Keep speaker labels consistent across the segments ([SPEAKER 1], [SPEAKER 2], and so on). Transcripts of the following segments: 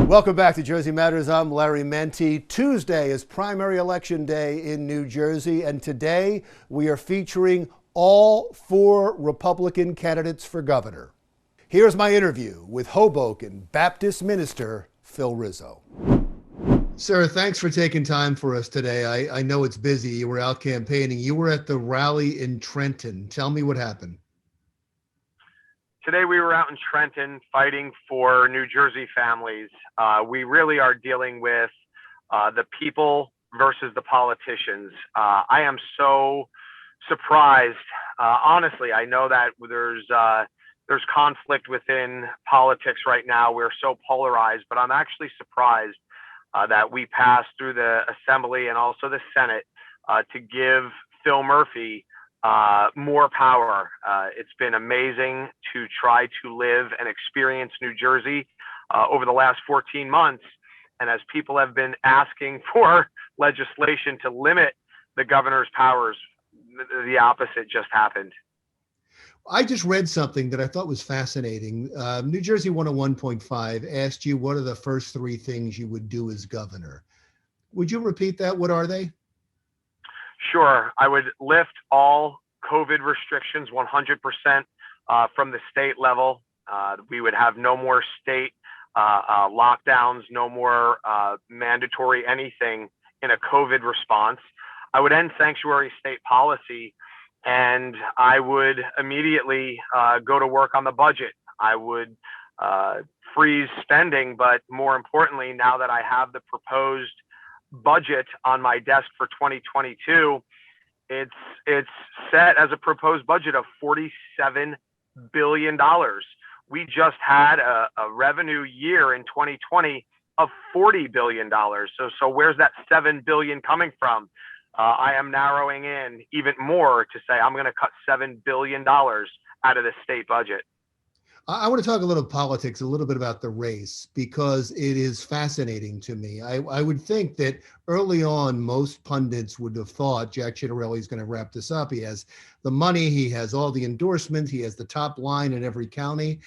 [SPEAKER 1] Welcome back to Jersey Matters. I'm Larry Menti. Tuesday is primary election day in New Jersey, and today we are featuring all 4 Republican candidates for governor. Here's my interview with Hoboken Baptist minister Phil Rizzo. Sir, thanks for taking time for us today. I know it's busy. You were out campaigning. You were at the rally in Trenton. Tell me what happened.
[SPEAKER 2] Today we were out in Trenton fighting for New Jersey families. We really are dealing with the people versus the politicians. I am so surprised. Honestly, I know that there's conflict within politics right now. We're so polarized, but I'm actually surprised that we passed through the Assembly and also the Senate to give Phil Murphy more power. It's been amazing to try to live and experience New Jersey over the last 14 months. And as people have been asking for legislation to limit the governor's powers, the opposite just happened.
[SPEAKER 1] I just read something that I thought was fascinating. New Jersey 101.5 asked you what are the first 3 things you would do as governor. Would you repeat that? What are they?
[SPEAKER 2] Sure. I would lift all COVID restrictions 100% from the state level. We would have no more state lockdowns, no more mandatory anything in a COVID response. I would end sanctuary state policy, and I would immediately go to work on the budget. I would freeze spending, but more importantly, now that I have the proposed budget on my desk for 2022, it's set as a proposed budget of $47 billion. We just had a revenue year in 2020 of $40 billion. So where's that $7 billion coming from? I am narrowing in even more to say I'm going to cut $7 billion out of the state budget.
[SPEAKER 1] I want to talk a little politics, a little bit about the race, because it is fascinating to me. I would think that early on, most pundits would have thought Jack Ciattarelli is going to wrap this up. He has the money, he has all the endorsements, he has the top line in every county.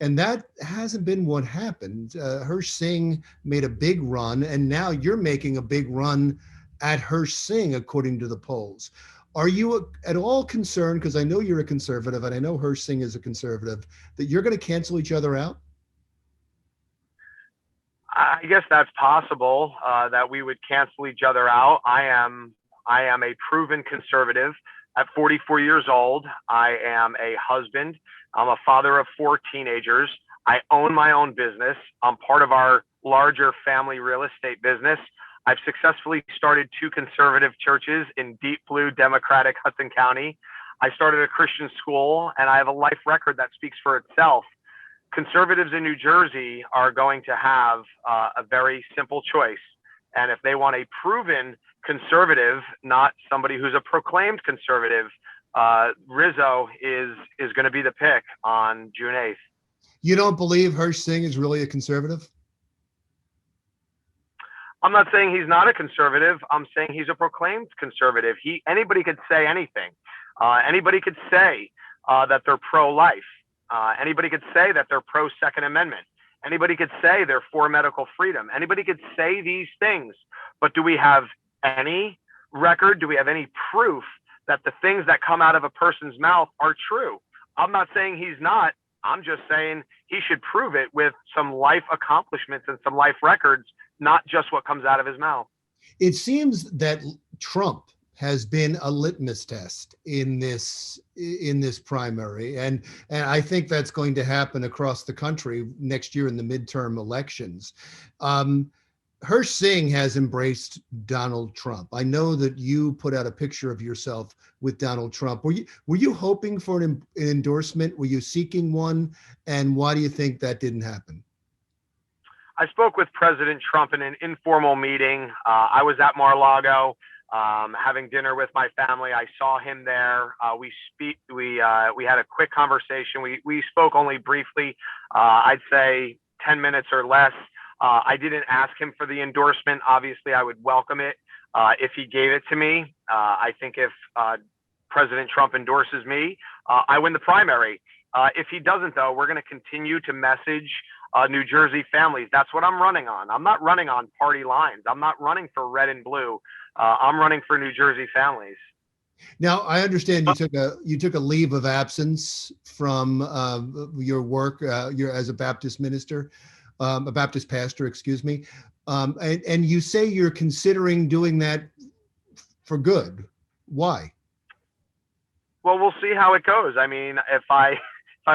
[SPEAKER 1] And that hasn't been what happened. Hirsch Singh made a big run, and now you're making a big run at Hirsch Singh, according to the polls. Are you at all concerned, because I know you're a conservative and I know Hirsch Singh is a conservative, that you're going to cancel each other out?
[SPEAKER 2] I guess that's possible, that we would cancel each other out. I am a proven conservative. At 44 years old, I am a husband. I'm a father of 4 teenagers. I own my own business. I'm part of our larger family real estate business. I've successfully started 2 conservative churches in deep blue Democratic Hudson County. I started a Christian school, and I have a life record that speaks for itself. Conservatives in New Jersey are going to have a very simple choice. And if they want a proven conservative, not somebody who's a proclaimed conservative, Rizzo is going to be the pick on June 8th.
[SPEAKER 1] You don't believe Hirsch Singh is really a conservative?
[SPEAKER 2] I'm not saying he's not a conservative. I'm saying he's a proclaimed conservative. Anybody could say anything. Anybody could say that they're pro-life. Anybody could say that they're pro-Second Amendment. Anybody could say they're for medical freedom. Anybody could say these things. But do we have any record? Do we have any proof that the things that come out of a person's mouth are true? I'm not saying he's not. I'm just saying he should prove it with some life accomplishments and some life records, not just what comes out of his mouth.
[SPEAKER 1] It seems that Trump has been a litmus test in this primary, and I think that's going to happen across the country next year in the midterm elections. Hirsch Singh has embraced Donald Trump. I know that you put out a picture of yourself with Donald Trump. Were you hoping for an endorsement? Were you seeking one? And why do you think that didn't happen?
[SPEAKER 2] I spoke with President Trump in an informal meeting. I was at Mar-a-Lago having dinner with my family. I saw him there. We had a quick conversation. We spoke only briefly, I'd say 10 minutes or less. I didn't ask him for the endorsement. Obviously, I would welcome it if he gave it to me. I think if President Trump endorses me, I win the primary. If he doesn't, though, we're going to continue to message New Jersey families. That's what I'm running on. I'm not running on party lines. I'm not running for red and blue. I'm running for New Jersey families.
[SPEAKER 1] Now, I understand you took a leave of absence from your work as a Baptist minister, a Baptist pastor, excuse me, and you say you're considering doing that for good. Why?
[SPEAKER 2] Well, we'll see how it goes. I mean, if I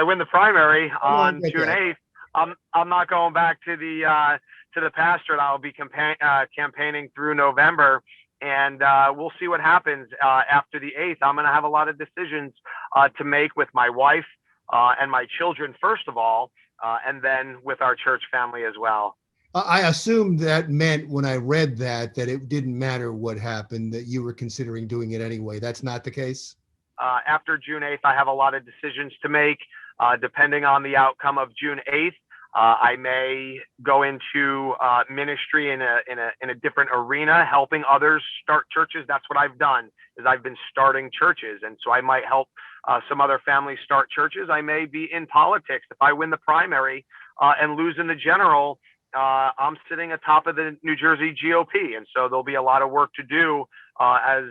[SPEAKER 2] win the primary on June 8th, I'm not going back to the pastorate. I'll be campaigning through November. And we'll see what happens after the 8th. I'm going to have a lot of decisions to make with my wife and my children, first of all, and then with our church family as well.
[SPEAKER 1] I assumed that meant when I read that it didn't matter what happened, that you were considering doing it anyway. That's not the case?
[SPEAKER 2] After June 8th, I have a lot of decisions to make. Depending on the outcome of June 8th, I may go into ministry in a different arena, helping others start churches. That's what I've done, is I've been starting churches. And so I might help some other families start churches. I may be in politics. If I win the primary and lose in the general, I'm sitting atop of the New Jersey GOP. And so there'll be a lot of work to do as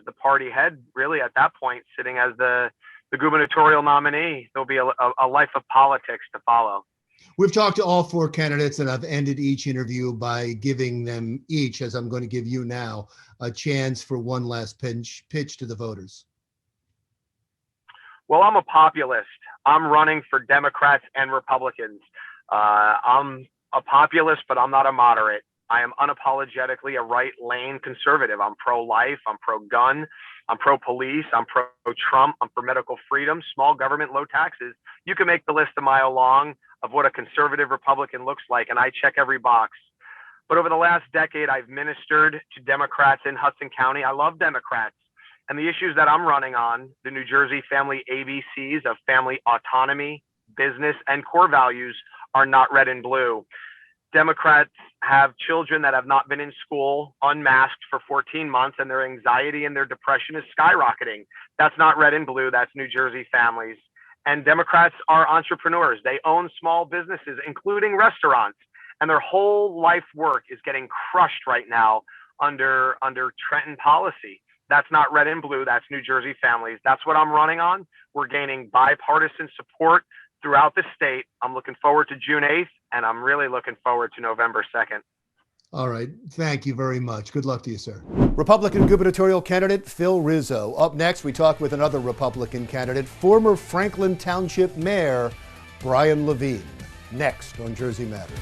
[SPEAKER 2] the party head, really, at that point, sitting as the gubernatorial nominee. There'll be a life of politics to follow.
[SPEAKER 1] We've talked to all four candidates, and I've ended each interview by giving them each, as I'm going to give you now, a chance for one last pitch to the voters.
[SPEAKER 2] Well, I'm a populist. I'm running for Democrats and Republicans. I'm a populist, but I'm not a moderate. I am unapologetically a right lane conservative. I'm pro-life. I'm pro-gun. I'm pro-police. I'm pro-Trump. I'm for medical freedom, small government, low taxes. You can make the list a mile long of what a conservative Republican looks like, and I check every box. But over the last decade, I've ministered to Democrats in Hudson County. I love Democrats. And the issues that I'm running on, the New Jersey family ABCs of family autonomy, business, and core values, are not red and blue. Democrats have children that have not been in school unmasked for 14 months, and their anxiety and their depression is skyrocketing. That's not red and blue. That's New Jersey families. And Democrats are entrepreneurs. They own small businesses, including restaurants, and their whole life work is getting crushed right now under Trenton policy. That's not red and blue. That's New Jersey families. That's what I'm running on. We're gaining bipartisan support throughout the state. I'm looking forward to June 8th, and I'm really looking forward to November 2nd.
[SPEAKER 1] All right. Thank you very much. Good luck to you, sir.
[SPEAKER 3] Republican gubernatorial candidate Phil Rizzo. Up next, we talk with another Republican candidate, former Franklin Township Mayor Brian Levine. Next on Jersey Matters.